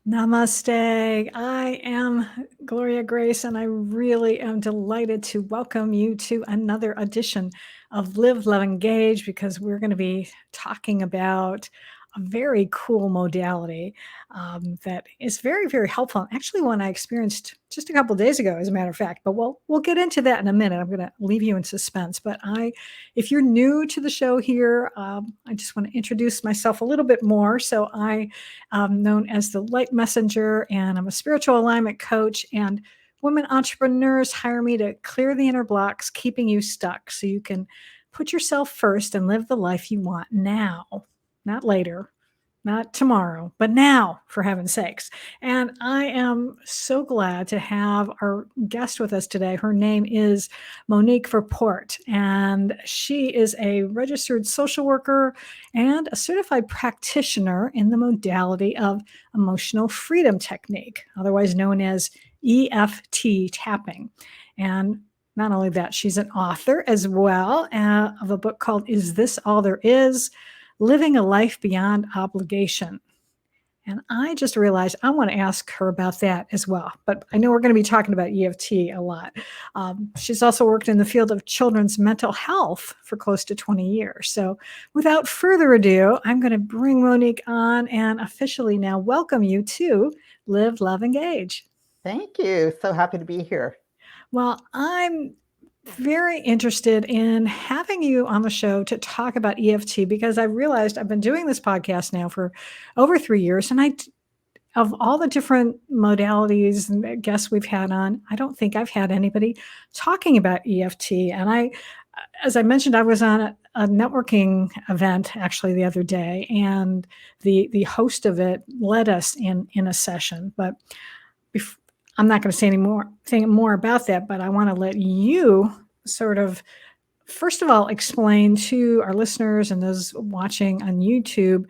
Namaste. I am Gloria Grace, and I really am delighted to welcome you to another edition of Live, Love, Engage, because we're going to be talking about a very cool modality that is very, very helpful. Actually, one I experienced just a couple of days ago, as a matter of fact. But we'll get into that in a minute. I'm going to leave you in suspense. But if you're new to the show here, I just want to introduce myself a little bit more. So I'm known as the Light Messenger, and I'm a spiritual alignment coach. And women entrepreneurs hire me to clear the inner blocks, keeping you stuck so you can put yourself first and live the life you want now, not later, not tomorrow, but now, for heaven's sakes. And I am so glad to have our guest with us today. Her name is Monique Verpoort, and she is a registered social worker and a certified practitioner in the modality of emotional freedom technique, otherwise known as EFT tapping. And not only that, she's an author as well of a book called Is This All There Is? Living a Life Beyond Obligation. And I just realized I want to ask her about that as well. But I know we're going to be talking about EFT a lot. She's also worked in the field of children's mental health for close to 20 years. So without further ado, I'm going to bring Monique on and officially now welcome you to Live, Love, Engage. Thank you. So happy to be here. Well, I'm very interested in having you on the show to talk about EFT, because I realized I've been doing this podcast now for over 3 years, and of all the different modalities and guests we've had on, I don't think I've had anybody talking about EFT. And as I mentioned, I was on a networking event actually the other day, and the host of it led us in a session. But I'm not going to say anything more about that, but I want to let you sort of, first of all, explain to our listeners and those watching on YouTube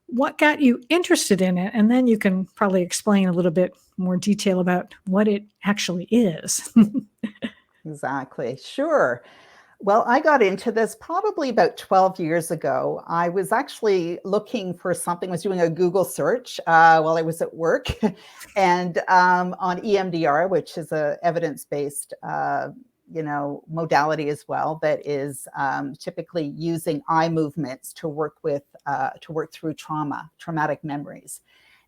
what got you interested in it, and then you can probably explain a little bit more detail about what it actually is. Exactly. Sure. Well, I got into this probably about 12 years ago. I was actually looking for something, was doing a Google search while I was at work, and on EMDR, which is a evidence-based modality as well, that is typically using eye movements to work through traumatic memories.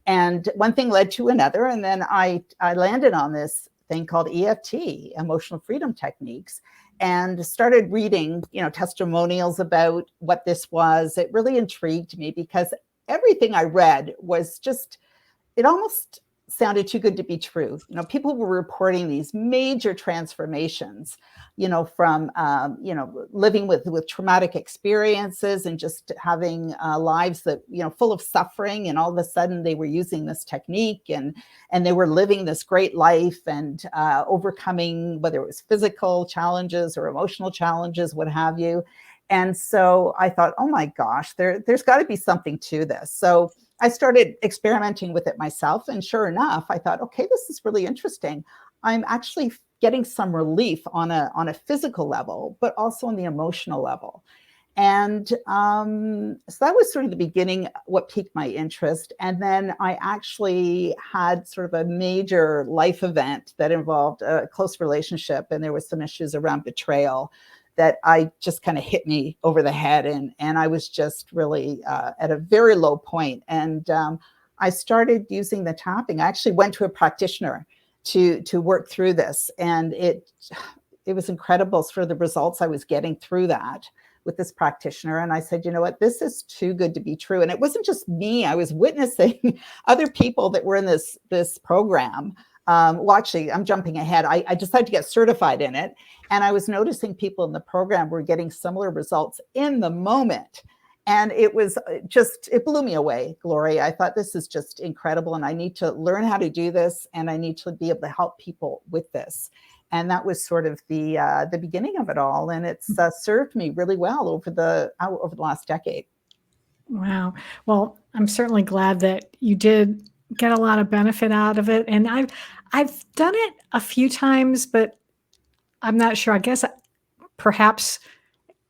And one thing led to another, and then I landed on this thing called EFT, emotional freedom techniques, and started reading, testimonials about what this was. It really intrigued me because everything I read was just, it almost sounded too good to be true. People were reporting these major transformations, from, living with traumatic experiences and just having lives that, full of suffering. And all of a sudden they were using this technique and they were living this great life and overcoming, whether it was physical challenges or emotional challenges, what have you. And so I thought, oh my gosh, there's got to be something to this. So I started experimenting with it myself. And sure enough, I thought, okay, this is really interesting. I'm actually getting some relief on a physical level, but also on the emotional level. And so that was sort of the beginning, what piqued my interest. And then I actually had sort of a major life event that involved a close relationship. And there was some issues around betrayal that I just kind of hit me over the head. And I was just really at a very low point. And I started using the tapping. I actually went to a practitioner to work through this. And it was incredible for the results I was getting through that with this practitioner. And I said, you know what, this is too good to be true. And it wasn't just me. I was witnessing other people that were in this program. Well, actually, I'm jumping ahead. I decided to get certified in it. And I was noticing people in the program were getting similar results in the moment. And it blew me away, Gloria. I thought, this is just incredible. And I need to learn how to do this. And I need to be able to help people with this. And that was sort of the beginning of it all. And it's served me really well over the last decade. Wow. Well, I'm certainly glad that you did get a lot of benefit out of it. And I've done it a few times, but I'm not sure. I guess perhaps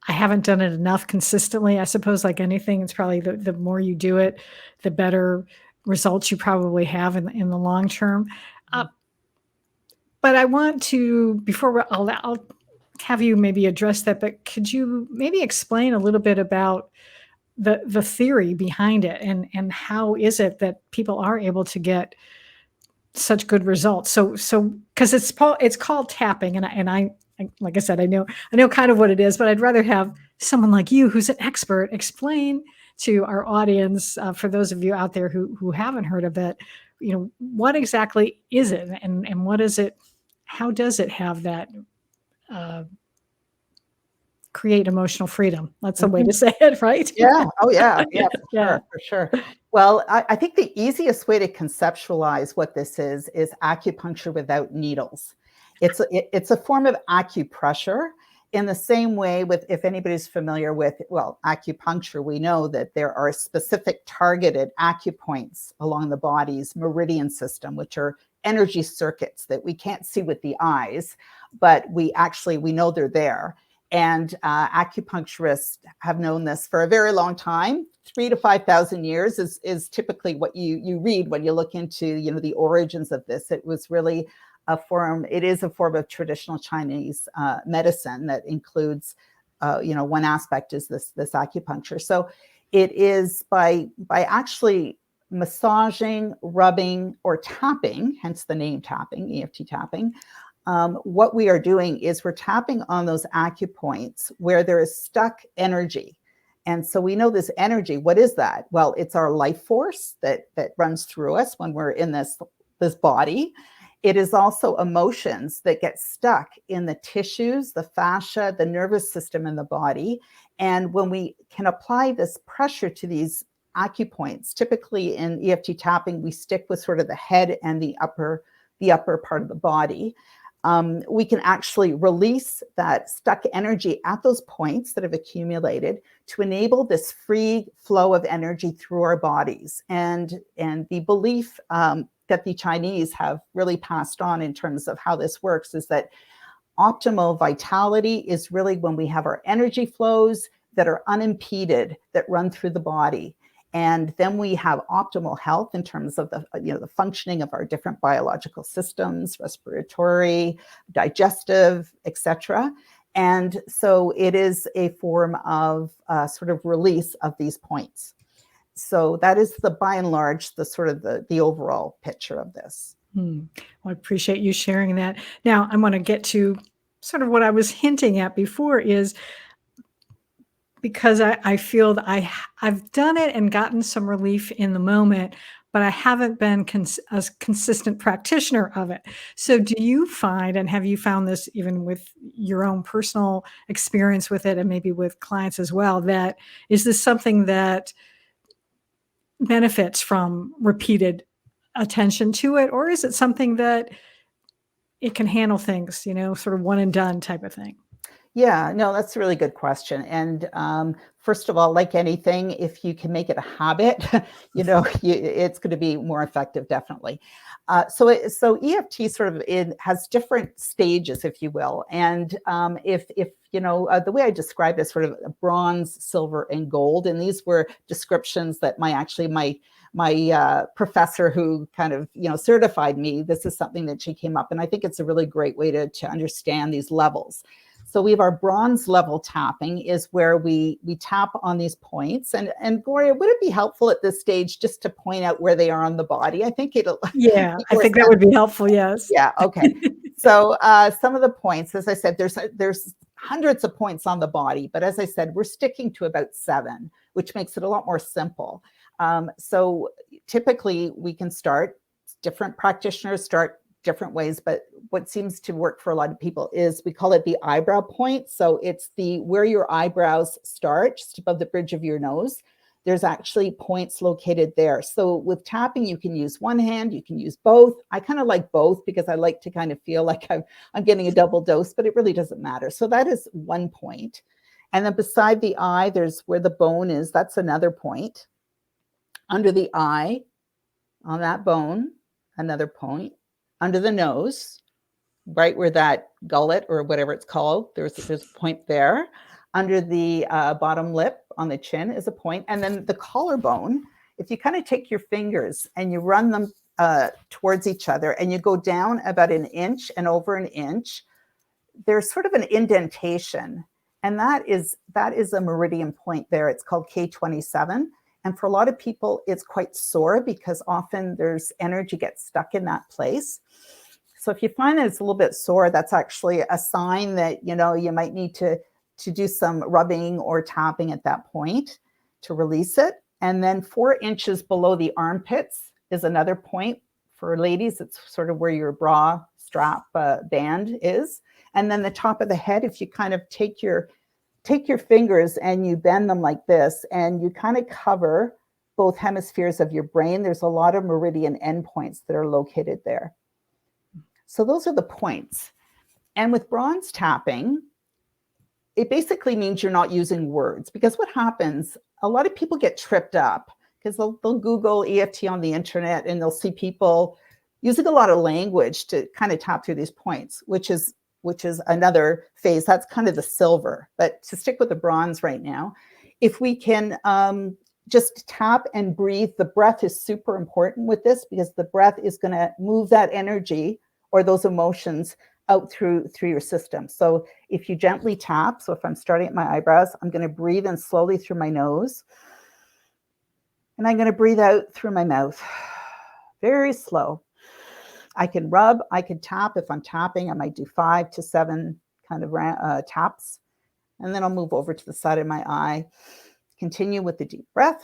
I haven't done it enough consistently. I suppose like anything, it's probably the more you do it, the better results you probably have in the long term. But I want to, before I'll have you maybe address that, but could you maybe explain a little bit about the theory behind it, and how is it that people are able to get such good results? So because it's called tapping, and I like I said, I know kind of what it is, but I'd rather have someone like you who's an expert explain to our audience, for those of you out there who haven't heard of it, what exactly is it, and what is it? How does it have that create emotional freedom? That's the way to say it, right? Yeah. Oh, yeah. Yeah, Yeah. for sure. Well, I think the easiest way to conceptualize what this is acupuncture without needles. It's a form of acupressure in the same way with, if anybody's familiar with, well, acupuncture, we know that there are specific targeted acupoints along the body's meridian system, which are energy circuits that we can't see with the eyes, but we know they're there. And acupuncturists have known this for a very long time. 3,000 to 5,000 years is typically what you read when you look into the origins of this. It was really it is a form of traditional Chinese medicine that includes, one aspect is this acupuncture. So it is by actually massaging, rubbing, or tapping, hence the name tapping, EFT tapping. What we are doing is we're tapping on those acupoints where there is stuck energy. And so we know this energy, what is that? Well, it's our life force that runs through us when we're in this body. It is also emotions that get stuck in the tissues, the fascia, the nervous system in the body. And when we can apply this pressure to these acupoints, typically in EFT tapping, we stick with sort of the head and the upper part of the body. We can actually release that stuck energy at those points that have accumulated to enable this free flow of energy through our bodies. And the belief that the Chinese have really passed on in terms of how this works is that optimal vitality is really when we have our energy flows that are unimpeded, that run through the body. And then we have optimal health in terms of the functioning of our different biological systems, respiratory, digestive, etc. And so it is a form of sort of release of these points. So that is by and large, the overall picture of this. Well, I appreciate you sharing that. Now, I want to get to sort of what I was hinting at before, is because I feel that I've done it and gotten some relief in the moment, but I haven't been a consistent practitioner of it. So do you find, and have you found this even with your own personal experience with it, and maybe with clients as well, that is this something that benefits from repeated attention to it, or is it something that it can handle things, sort of one and done type of thing? Yeah, no, that's a really good question. And first of all, like anything, if you can make it a habit, it's going to be more effective, definitely. So EFT it has different stages, if you will. And if the way I described it, sort of bronze, silver, and gold, and these were descriptions that my professor who kind of certified me, this is something that she came up, and I think it's a really great way to understand these levels. So we have our bronze level tapping, is where we tap on these points. And Gloria, would it be helpful at this stage just to point out where they are on the body? I think it'll. Yeah, I think that would be helpful. Yes. Yeah. Okay. So some of the points, as I said, there's hundreds of points on the body, but as I said, we're sticking to about 7, which makes it a lot more simple. So typically we can different practitioners start different ways, but what seems to work for a lot of people is, we call it the eyebrow point. So it's where your eyebrows start, just above the bridge of your nose. There's actually points located there. So with tapping, you can use one hand, you can use both. I kind of like both because I like to kind of feel like I'm getting a double dose, but it really doesn't matter. So that is one point. And then beside the eye, there's where the bone is. That's another point. Under the eye, on that bone, another point. Under the nose, right where that gullet or whatever it's called, there's a point there. Under the bottom lip on the chin is a point. And then the collarbone if you kind of take your fingers and you run them towards each other and you go down about an inch and over an inch, there's sort of an indentation. And that is a meridian point there. It's called K27. And for a lot of people, it's quite sore because often there's energy gets stuck in that place. So if you find that it's a little bit sore, that's actually a sign that, you know, you might need to do some rubbing or tapping at that point to release it. And then 4 inches below the armpits is another point. For ladies, it's sort of where your bra strap band is. And then the top of the head, if you kind of take your fingers and you bend them like this, and you kind of cover both hemispheres of your brain, there's a lot of meridian endpoints that are located there. So those are the points. And with bronze tapping, it basically means you're not using words, because what happens, a lot of people get tripped up because they'll Google EFT on the internet and they'll see people using a lot of language to kind of tap through these points, which is another phase. That's kind of the silver. But to stick with the bronze right now, if we can just tap and breathe, the breath is super important with this, because the breath is going to move that energy or those emotions out through your system. So if you gently tap, so if I'm starting at my eyebrows, I'm going to breathe in slowly through my nose. And I'm going to breathe out through my mouth. Very slow. I can rub, I can tap. If I'm tapping, I might do 5 to 7 kind of taps. And then I'll move over to the side of my eye. Continue with the deep breath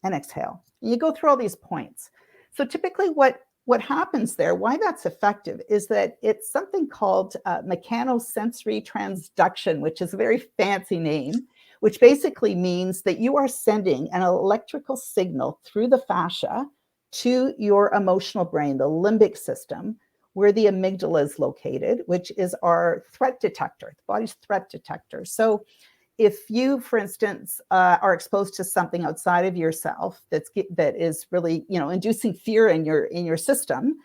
and exhale. And you go through all these points. So typically what happens there, why that's effective, is that it's something called mechanosensory transduction, which is a very fancy name, which basically means that you are sending an electrical signal through the fascia to your emotional brain, the limbic system, where the amygdala is located, which is our threat detector, the body's threat detector. So if you, for instance, are exposed to something outside of yourself that is really, you know, inducing fear in your system,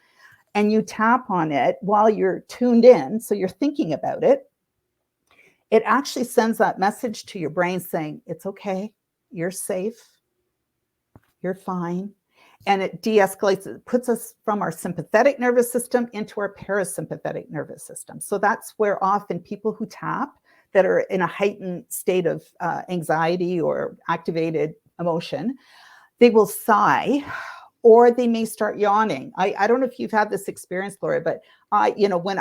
and you tap on it while you're tuned in, so you're thinking about it, it actually sends that message to your brain saying, it's okay, you're safe, you're fine. And it de-escalates, it puts us from our sympathetic nervous system into our parasympathetic nervous system. So that's where often people who tap that are in a heightened state of anxiety or activated emotion, they will sigh, or they may start yawning. I don't know if you've had this experience, Gloria, but when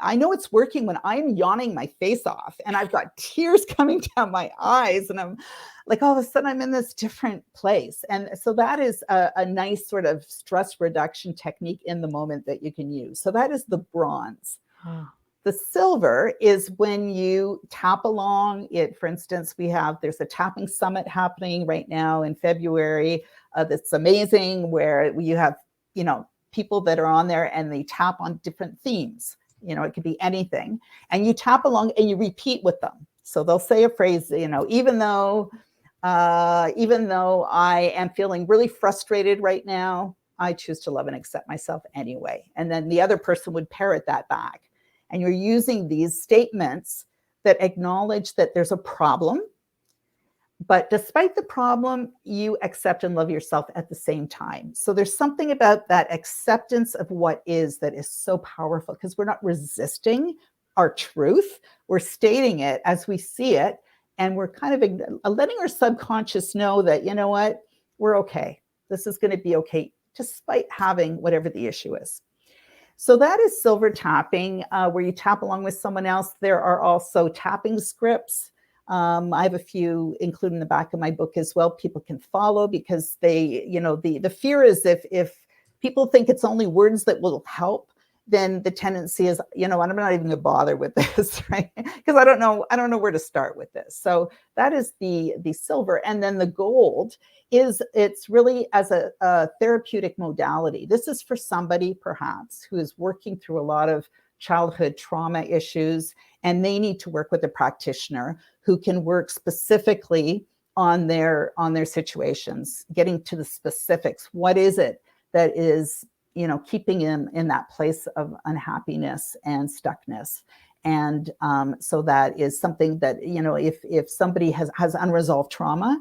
I know it's working when I'm yawning my face off and I've got tears coming down my eyes and I'm like, all of a sudden I'm in this different place. And so that is a nice sort of stress reduction technique in the moment that you can use. So that is the bronze. The silver is when you tap along it. For instance, there's a tapping summit happening right now in February. That's amazing, where you have, people that are on there and they tap on different themes. It could be anything. And you tap along and you repeat with them. So they'll say a phrase, even though I am feeling really frustrated right now, I choose to love and accept myself anyway. And then the other person would parrot that back. And you're using these statements that acknowledge that there's a problem, but despite the problem, you accept and love yourself at the same time. So there's something about that acceptance of what is that is so powerful, because we're not resisting our truth. We're stating it as we see it. And we're kind of letting our subconscious know that, you know what, we're okay. This is going to be okay, despite having whatever the issue is. So that is silver tapping, where you tap along with someone else. There are also tapping scripts. I have a few included in the back of my book as well. People can follow, because they, the fear is if people think it's only words that will help, then the tendency is, I'm not even going to bother with this, right? Because I don't know where to start with this. So that is the silver. And then the gold it's really as a therapeutic modality. This is for somebody perhaps who is working through a lot of childhood trauma issues, and they need to work with a practitioner who can work specifically on their situations, getting to the specifics. What is it that is keeping him in that place of unhappiness and stuckness? And so that is something that, if somebody has unresolved trauma,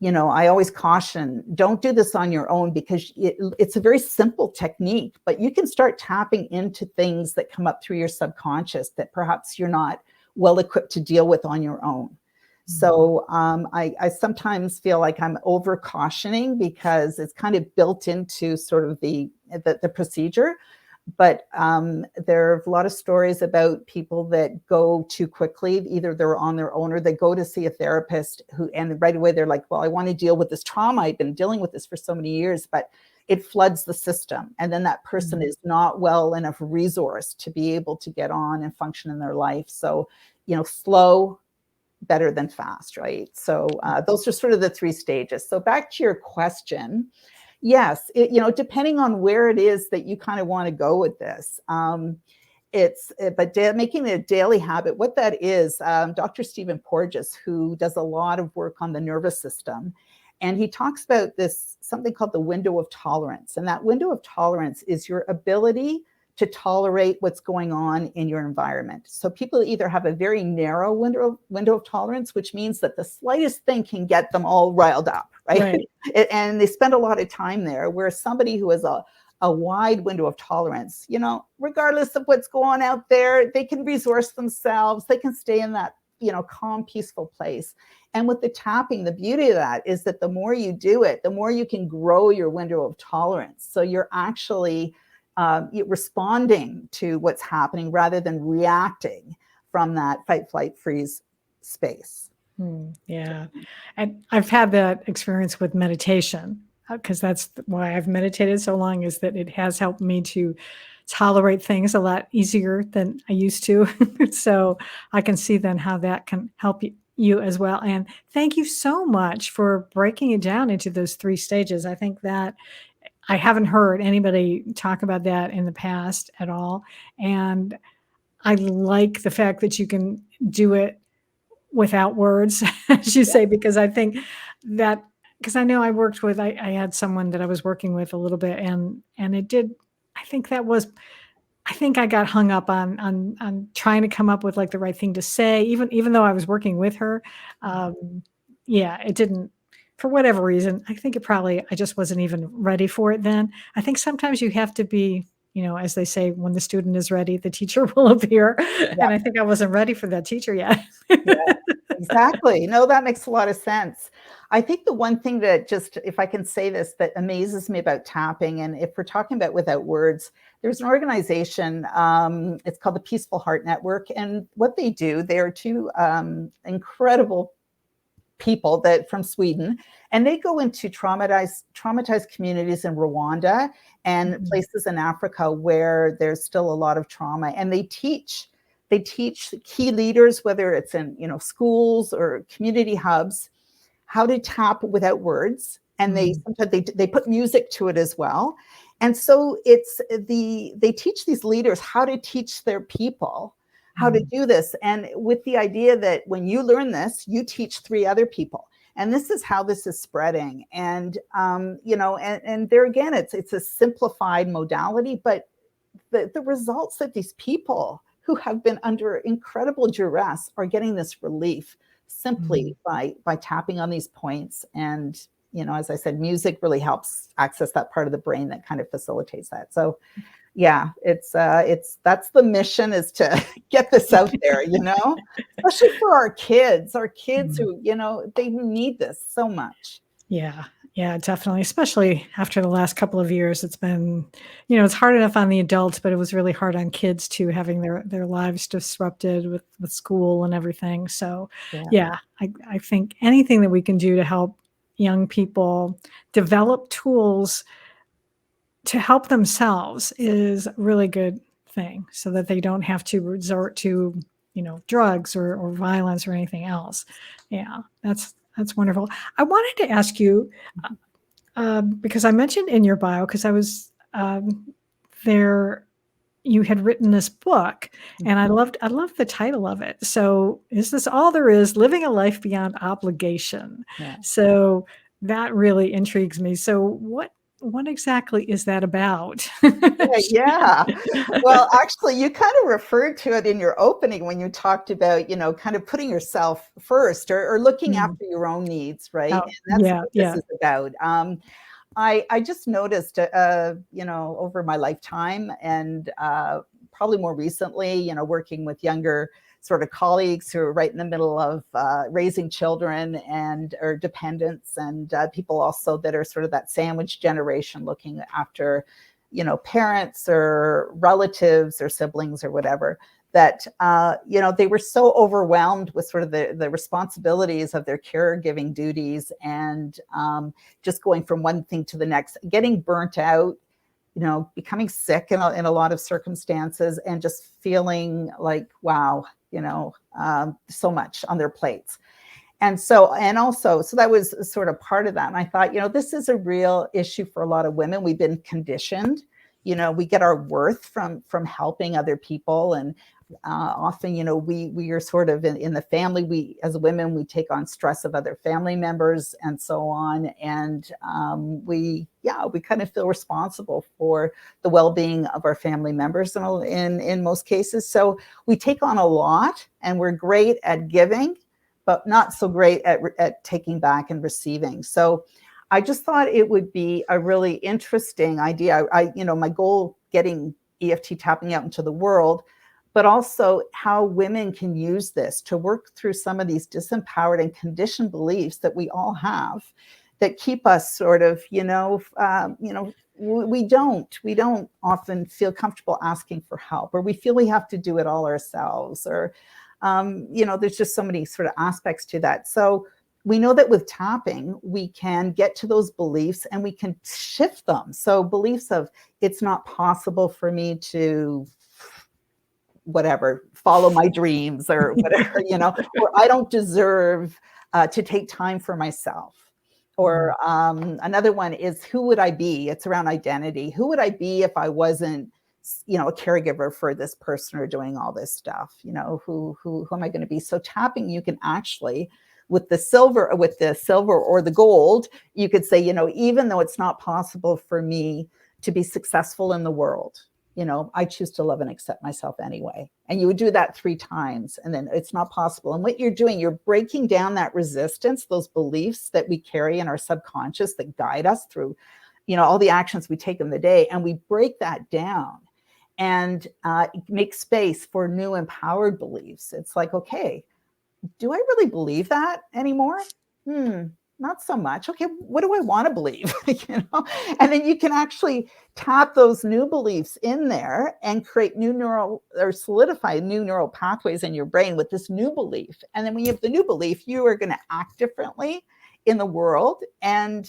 I always caution, don't do this on your own, because it's a very simple technique, but you can start tapping into things that come up through your subconscious that perhaps you're not well equipped to deal with on your own. So I sometimes feel like I'm over cautioning because it's kind of built into sort of the procedure. But there are a lot of stories about people that go too quickly. Either they're on their own or they go to see a therapist and right away they're like, well, I want to deal with this trauma. I've been dealing with this for so many years, but it floods the system. And then that person is not well enough resourced to be able to get on and function in their life. So, slow, better than fast, right? So those are sort of the 3 stages. So back to your question. Yes, depending on where it is that you kind of want to go with this, making it a daily habit. What that is, Dr. Stephen Porges, who does a lot of work on the nervous system, and he talks about something called the window of tolerance. And that window of tolerance is your ability to tolerate what's going on in your environment. So people either have a very narrow window of tolerance, which means that the slightest thing can get them all riled up, right? And they spend a lot of time there, whereas somebody who has a wide window of tolerance, regardless of what's going on out there, they can resource themselves, they can stay in that, calm, peaceful place. And with the tapping, the beauty of that is that the more you do it, the more you can grow your window of tolerance. So you're actually responding to what's happening rather than reacting from that fight, flight, freeze space. Yeah. And I've had that experience with meditation, because that's why I've meditated so long, is that it has helped me to tolerate things a lot easier than I used to. So I can see then how that can help you as well. And thank you so much for breaking it down into those 3 stages. I think that I haven't heard anybody talk about that in the past at all. And I like the fact that you can do it without words, as you say, because I think that, because I know I had someone that I was working with a little bit, and it did, I think I got hung up on trying to come up with like the right thing to say, even though I was working with her. It didn't, for whatever reason. I think I just wasn't even ready for it then. I think sometimes you have to be, as they say, when the student is ready, the teacher will appear. Yep. And I think I wasn't ready for that teacher yet. Yeah, exactly. No, that makes a lot of sense. I think the one thing that if I can say this, that amazes me about tapping, and if we're talking about without words, there's an organization, it's called the Peaceful Heart Network. And what they do, they are 2 incredible people from Sweden, and they go into traumatized communities in Rwanda and places in Africa where there's still a lot of trauma, and they teach key leaders, whether it's in schools or community hubs, how to tap without words. And sometimes they put music to it as well. And so they teach these leaders how to teach their people how to do this. And with the idea that when you learn this, you teach 3 other people. And this is how this is spreading. And, and there again, it's a simplified modality, but the results that these people who have been under incredible duress are getting this relief simply by tapping on these points. And, as I said, music really helps access that part of the brain that kind of facilitates that. So yeah, that's the mission, is to get this out there, especially for our kids who, they need this so much. Yeah, definitely. Especially after the last couple of years, it's been, it's hard enough on the adults, but it was really hard on kids too, having their lives disrupted with school and everything. So I think anything that we can do to help young people develop tools to help themselves is a really good thing, so that they don't have to resort to, drugs or violence or anything else. Yeah, that's wonderful. I wanted to ask you, because I mentioned in your bio, because I was there, you had written this book, and I loved the title of it. So, is this all there is? Living a life beyond obligation. Yeah. So that really intrigues me. So what exactly is that about? Yeah. Well, actually, you kind of referred to it in your opening when you talked about, kind of putting yourself first or looking Mm. after your own needs, right? Oh, And that's yeah, what this yeah. is about. I just noticed, over my lifetime and probably more recently, working with younger sort of colleagues who are right in the middle of raising children and or dependents and people also that are sort of that sandwich generation looking after, parents or relatives or siblings or whatever that, they were so overwhelmed with sort of the responsibilities of their caregiving duties and just going from one thing to the next, getting burnt out, becoming sick in a lot of circumstances and just feeling like, wow, so much on their plates. And so that was sort of part of that. And I thought, this is a real issue for a lot of women. We've been conditioned, we get our worth from helping other people. And often, we are sort of in the family, we, as women, we take on stress of other family members and so on. And we kind of feel responsible for the well-being of our family members in most cases. So we take on a lot and we're great at giving, but not so great at taking back and receiving. So I just thought it would be a really interesting idea. My goal, getting EFT tapping out into the world, but also how women can use this to work through some of these disempowered and conditioned beliefs that we all have that keep us sort of, we don't often feel comfortable asking for help, or we feel we have to do it all ourselves, or there's just so many sort of aspects to that. So we know that with tapping, we can get to those beliefs and we can shift them. So beliefs of it's not possible for me to whatever, follow my dreams or whatever, or I don't deserve to take time for myself. Or another one is, who would I be? It's around identity. Who would I be if I wasn't, a caregiver for this person or doing all this stuff? Who am I going to be? So tapping, you can actually, with the silver or the gold, you could say, even though it's not possible for me to be successful in the world, I choose to love and accept myself anyway. And you would do that 3 times and then it's not possible. And what you're doing, you're breaking down that resistance, those beliefs that we carry in our subconscious that guide us through, all the actions we take in the day. And we break that down and make space for new empowered beliefs. It's like, okay, do I really believe that anymore? Not so much. Okay, what do I want to believe? And then you can actually tap those new beliefs in there and create solidify new neural pathways in your brain with this new belief. And then when you have the new belief, you are going to act differently in the world. And,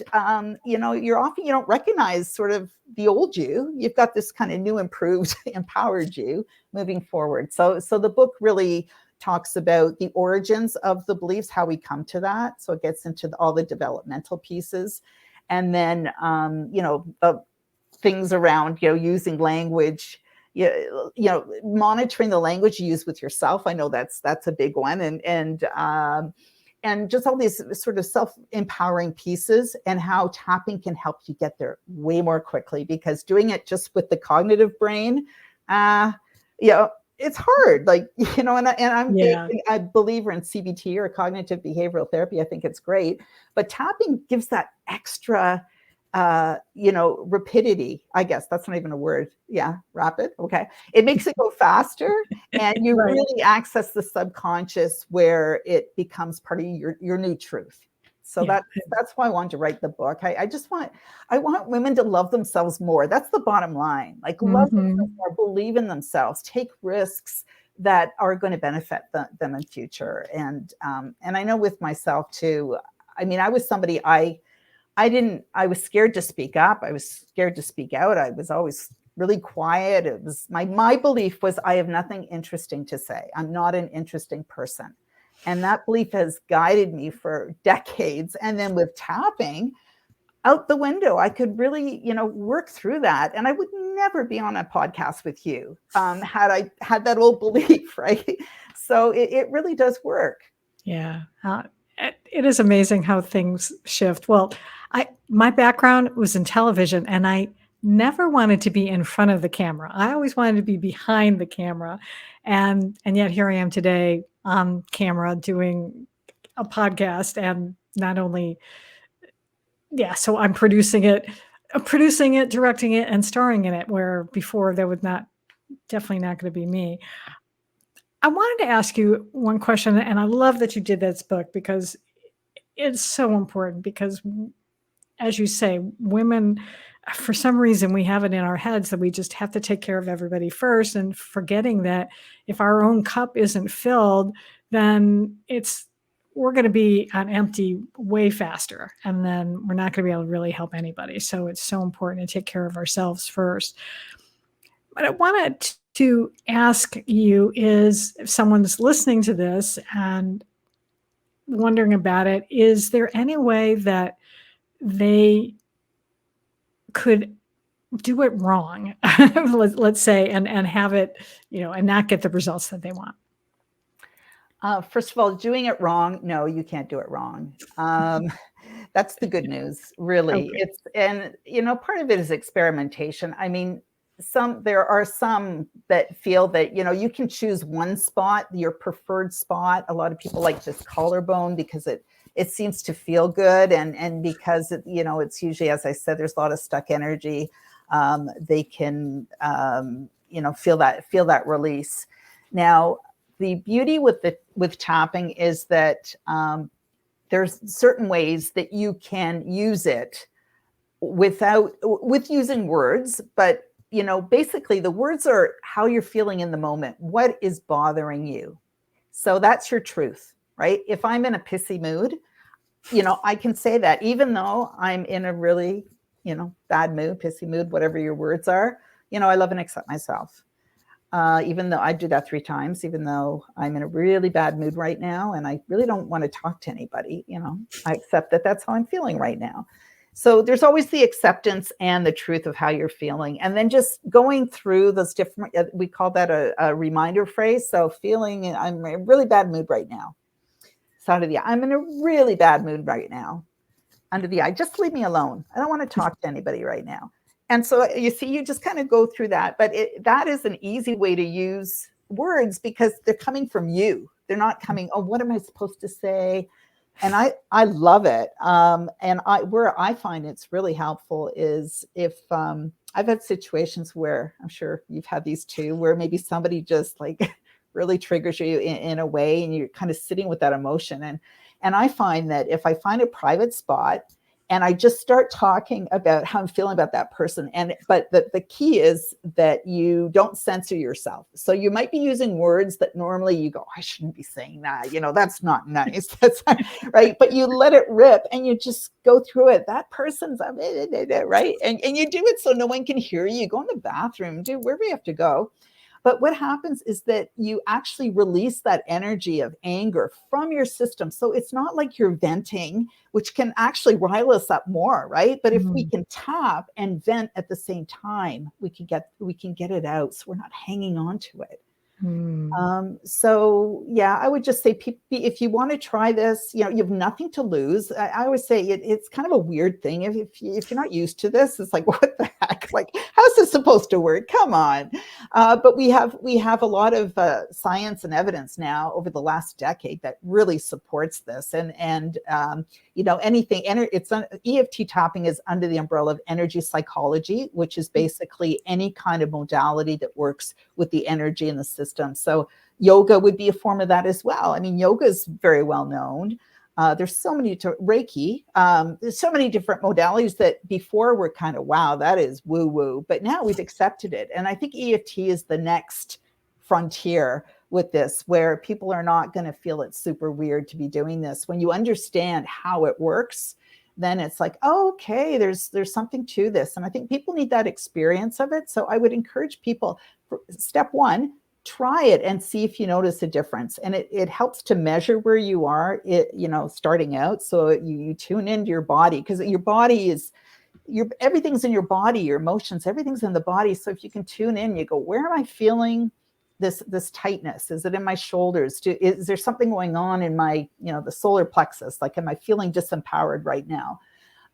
you don't recognize sort of the old you. You've got this kind of new, improved, empowered you moving forward. So the book really talks about the origins of the beliefs, how we come to that. So it gets into all the developmental pieces. And then, things around, using language, monitoring the language you use with yourself. I know that's a big one. And just all these sort of self-empowering pieces and how tapping can help you get there way more quickly, because doing it just with the cognitive brain, it's hard, and I'm a believer in CBT, or cognitive behavioral therapy. I think it's great, but tapping gives that extra, rapidity. I guess that's not even a word. Yeah, rapid. Okay. It makes it go faster and you Right. really access the subconscious where it becomes part of your new truth. So that's why I wanted to write the book. I want women to love themselves more. That's the bottom line. Like, love themselves more, believe in themselves, take risks that are going to benefit them in future. And I know with myself too, I mean, I was somebody, I was scared to speak up. I was scared to speak out. I was always really quiet. It was my belief was, I have nothing interesting to say. I'm not an interesting person. And that belief has guided me for decades. And then with tapping, out the window, I could really, work through that. And I would never be on a podcast with you had I had that old belief, right? So it really does work. Yeah. It is amazing how things shift. Well, my background was in television, and I never wanted to be in front of the camera. I always wanted to be behind the camera, and yet here I am today on camera doing a podcast, and not only yeah, so I'm producing it, directing it, and starring in it, where before that would not definitely not going to be me. I wanted to ask you one question, and I love that you did this book because it's so important because as you say, women, for some reason, we have it in our heads that we just have to take care of everybody first, and forgetting that if our own cup isn't filled, then we're going to be on empty way faster, and then we're not going to be able to really help anybody. So it's so important to take care of ourselves first. But I wanted to ask you is if someone's listening to this and wondering about it, is there any way that they could do it wrong, let's say, and have it, and not get the results that they want? First of all, doing it wrong, no, you can't do it wrong. That's the good news, really. Okay. And part of it is experimentation. I mean, there are some that feel that, you can choose one spot, your preferred spot. A lot of people like this collarbone because it seems to feel good. And because, it's usually, as I said, there's a lot of stuck energy. They can, feel that release. Now, the beauty with tapping is that there's certain ways that you can use it with using words, but basically the words are how you're feeling in the moment. What is bothering you? So that's your truth, right? If I'm in a pissy mood, I can say that even though I'm in a really, bad mood, pissy mood, whatever your words are, I love and accept myself. Even though I do that 3 times, even though I'm in a really bad mood right now, and I really don't want to talk to anybody, I accept that that's how I'm feeling right now. So there's always the acceptance and the truth of how you're feeling. And then just going through those different, we call that a reminder phrase. So feeling, I'm in a really bad mood right now. So under the eye, I'm in a really bad mood right now. Under the eye, just leave me alone. I don't want to talk to anybody right now. And so you see, you just kind of go through that. But that is an easy way to use words because they're coming from you. They're not coming, oh, what am I supposed to say? And I love it. And where I find it's really helpful is if I've had situations where, I'm sure you've had these too, where maybe somebody just like really triggers you in a way and you're kind of sitting with that emotion. And I find that if I find a private spot and I just start talking about how I'm feeling about that person. But the key is that you don't censor yourself. So you might be using words that normally you go, I shouldn't be saying that. That's not nice. That's not, right. But you let it rip and you just go through it. That person's right. And you do it so no one can hear you. Go in the bathroom, do wherever you have to go. But what happens is that you actually release that energy of anger from your system. So it's not like you're venting, which can actually rile us up more, right? But if we can tap and vent at the same time, we can get it out. So we're not hanging on to it. So yeah, I would just say, if you want to try this, you have nothing to lose. I always say it's kind of a weird thing. If you're not used to this, it's like, what the heck? Like, how's this supposed to work? Come on. But we have a lot of science and evidence now over the last decade that really supports this. And EFT tapping is under the umbrella of energy psychology, which is basically any kind of modality that works with the energy in the system. So yoga would be a form of that as well. I mean, yoga is very well known. There's so many Reiki. There's so many different modalities that before were kind of, wow, that is woo woo, but now we've accepted it. And I think EFT is the next frontier with this, where people are not going to feel it's super weird to be doing this. When you understand how it works, then it's like, oh, okay, there's something to this. And I think people need that experience of it. So I would encourage people, step one, try it and see if you notice a difference. And it helps to measure where you are, starting out. So you tune into your body, because your body is, everything's in your body, your emotions, everything's in the body. So if you can tune in, you go, where am I feeling this tightness? Is it in my shoulders? Is there something going on in my, the solar plexus? Like, am I feeling disempowered right now?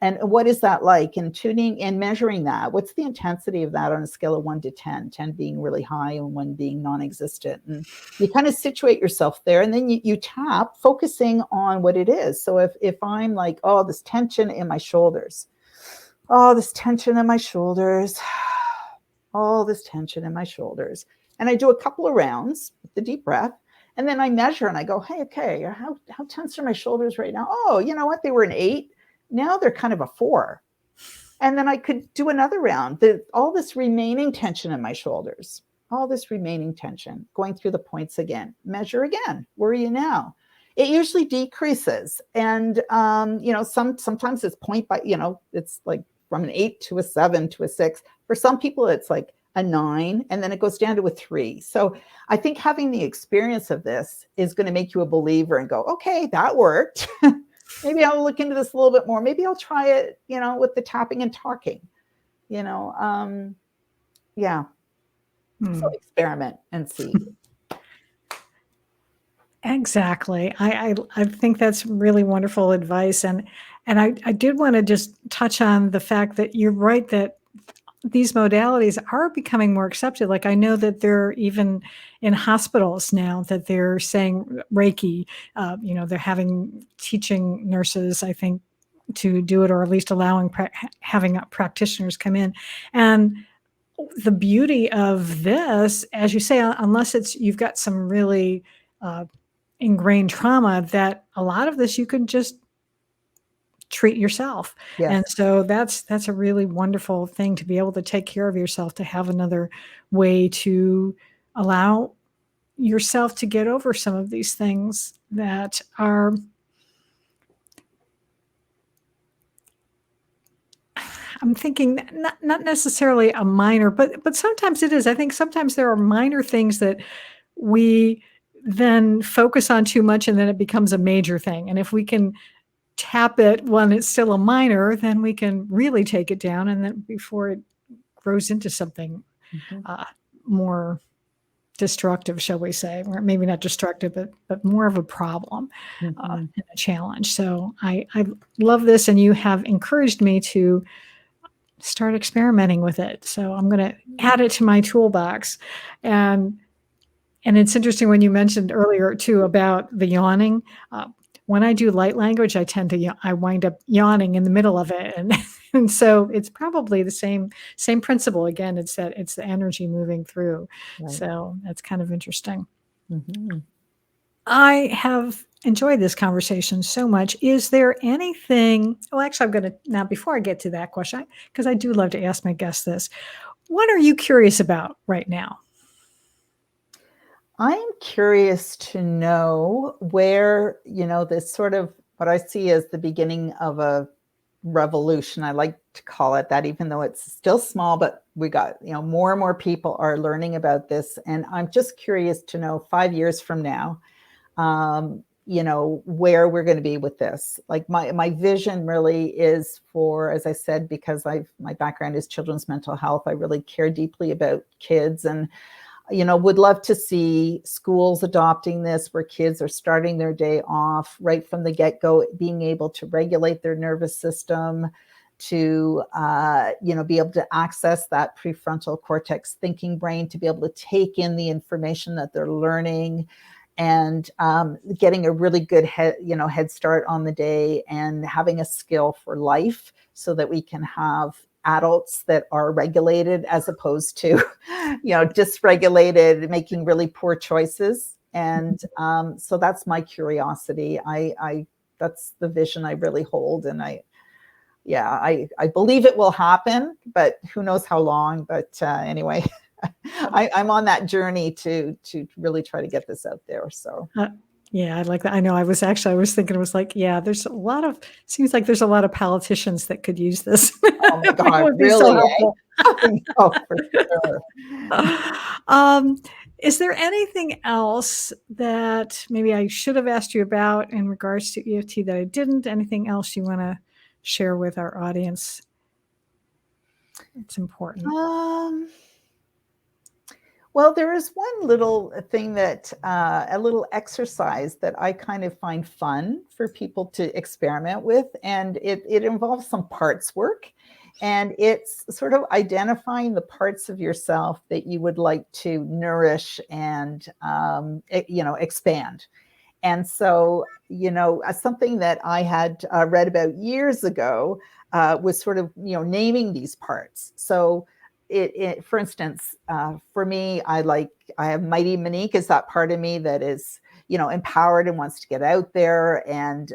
And what is that like? And tuning and measuring that. What's the intensity of that on a scale of 1 to 10? 10 being really high and 1 being non-existent. And you kind of situate yourself there, and then you tap, focusing on what it is. So if I'm like, oh, this tension in my shoulders, oh, this tension in my shoulders, all this tension in my shoulders. And I do a couple of rounds with the deep breath. And then I measure and I go, hey, okay, how tense are my shoulders right now? Oh, you know what? They were an 8. Now they're kind of a 4. And then I could do another round. All this remaining tension in my shoulders, all this remaining tension, going through the points again, measure again. Where are you now? It usually decreases. And, sometimes it's point by, it's like from an 8 to a 7 to a 6. For some people, it's like a 9, and then it goes down to a 3. So I think having the experience of this is going to make you a believer and go, okay, that worked. Maybe I'll look into this a little bit more. Maybe I'll try it, with the tapping and talking, yeah. So experiment and see. Exactly. I think that's really wonderful advice. And I did want to just touch on the fact that you're right, that these modalities are becoming more accepted. Like, I know that they're even in hospitals now that they're saying Reiki, they're having teaching nurses, I think, to do it, or at least allowing having practitioners come in. And the beauty of this, as you say, unless you've got some really ingrained trauma, that a lot of this you can just treat yourself. Yes. And so that's a really wonderful thing, to be able to take care of yourself, to have another way to allow yourself to get over some of these things that are, I'm thinking, not necessarily a minor, but sometimes it is. I think sometimes there are minor things that we then focus on too much, and then it becomes a major thing. And if we can tap it when it's still a minor, then we can really take it down, and then before it grows into something more destructive, shall we say, or maybe not destructive, but more of a problem and a challenge. So I love this, and you have encouraged me to start experimenting with it. So I'm going to add it to my toolbox. And it's interesting when you mentioned earlier too about the yawning. When I do light language, I tend to I wind up yawning in the middle of it, and so it's probably the same principle. Again, it's the energy moving through. Right. So that's kind of interesting. I have enjoyed this conversation so much. Is there anything? Well, actually, I'm going to now, before I get to that question, because I do love to ask my guests this. What are you curious about right now? I'm curious to know where, this sort of what I see as the beginning of a revolution. I like to call it that, even though it's still small, but we got, more and more people are learning about this. And I'm just curious to know 5 years from now, where we're going to be with this. Like my vision really is for, as I said, because my background is children's mental health. I really care deeply about kids, and would love to see schools adopting this, where kids are starting their day off right from the get-go, being able to regulate their nervous system, to, be able to access that prefrontal cortex thinking brain, to be able to take in the information that they're learning, and getting a really good head start on the day, and having a skill for life, so that we can have adults that are regulated, as opposed to, dysregulated, making really poor choices. And so that's my curiosity. That's the vision I really hold. And I believe it will happen, but who knows how long. But anyway, I'm on that journey to really try to get this out there. So yeah, I like that. I know. I was thinking, it was like, yeah, seems like there's a lot of politicians that could use this. Oh my God, really? Oh, for sure. Is there anything else that maybe I should have asked you about in regards to EFT that I didn't? Anything else you want to share with our audience? It's important. Well, there is one little thing that, a little exercise that I kind of find fun for people to experiment with, and it involves some parts work. And it's sort of identifying the parts of yourself that you would like to nourish and, expand. And so, something that I had read about years ago was sort of, naming these parts. So, for instance, for me, I have Mighty Monique is that part of me that is, empowered and wants to get out there. And,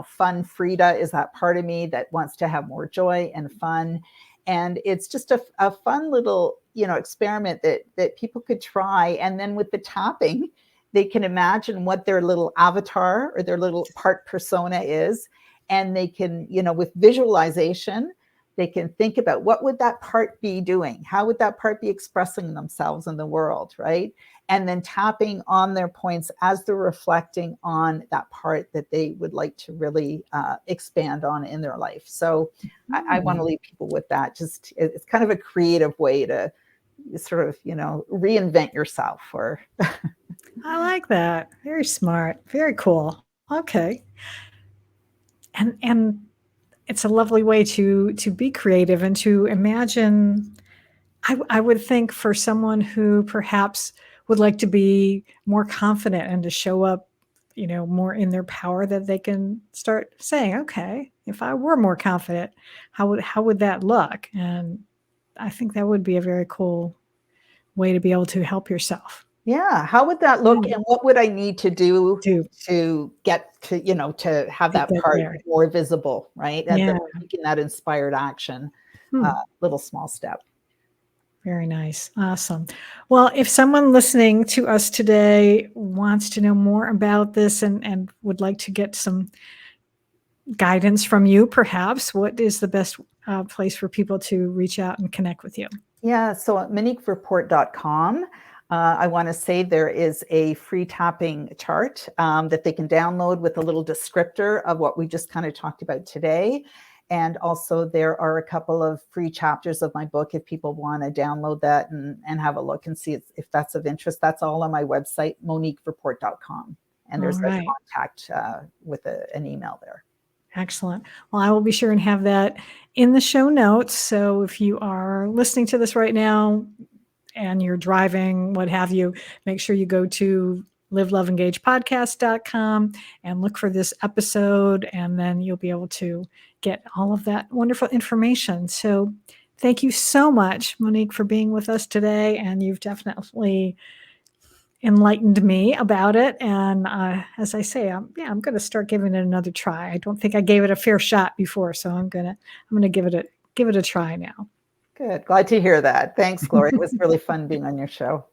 Fun Frida is that part of me that wants to have more joy and fun. And it's just a fun little, experiment that people could try. And then with the tapping, they can imagine what their little avatar or their little part persona is. And they can, with visualization, they can think about what would that part be doing? How would that part be expressing themselves in the world, right? And then tapping on their points as they're reflecting on that part that they would like to really expand on in their life. So I want to leave people with that. Just it's kind of a creative way to sort of, reinvent yourself. Or I like that. Very smart. Very cool. Okay. And it's a lovely way to be creative and to imagine. I would think for someone who perhaps would like to be more confident and to show up, more in their power, that they can start saying, okay, if I were more confident, how would that look? And I think that would be a very cool way to be able to help yourself. yeah, how would that look, and what would I need to do To to get to, to have get that part there. more visible, right? And Yeah. then taking that inspired action, Hmm. little small step. Very nice. Awesome. Well, if someone listening to us today wants to know more about this and would like to get some guidance from you, perhaps, what is the best place for people to reach out and connect with you? Yeah, so at MoniqueVerpoort.com, I want to say there is a free tapping chart that they can download with a little descriptor of what we just kind of talked about today. And also there are a couple of free chapters of my book if people want to download that and have a look and see if that's of interest. That's all on my website, MoniqueVerpoort.com. And All there's a right. contact with an email there. Excellent. Well, I will be sure and have that in the show notes. So if you are listening to this right now and you're driving, what have you, make sure you go to liveloveengagepodcast.com and look for this episode, and then you'll be able to get all of that wonderful information. So thank you so much, Monique, for being with us today. And you've definitely enlightened me about it. And as I say, I'm going to start giving it another try. I don't think I gave it a fair shot before, so I'm going to give it a try now. Good. Glad to hear that. Thanks, Gloria. It was really fun being on your show.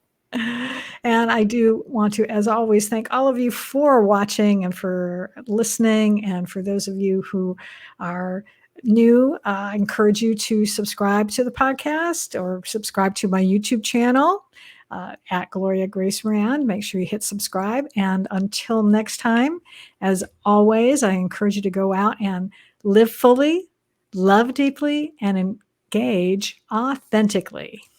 And I do want to, as always, thank all of you for watching and for listening. And for those of you who are new, I encourage you to subscribe to the podcast or subscribe to my YouTube channel at Gloria Grace Moran. Make sure you hit subscribe. And until next time, as always, I encourage you to go out and live fully, love deeply, and engage authentically.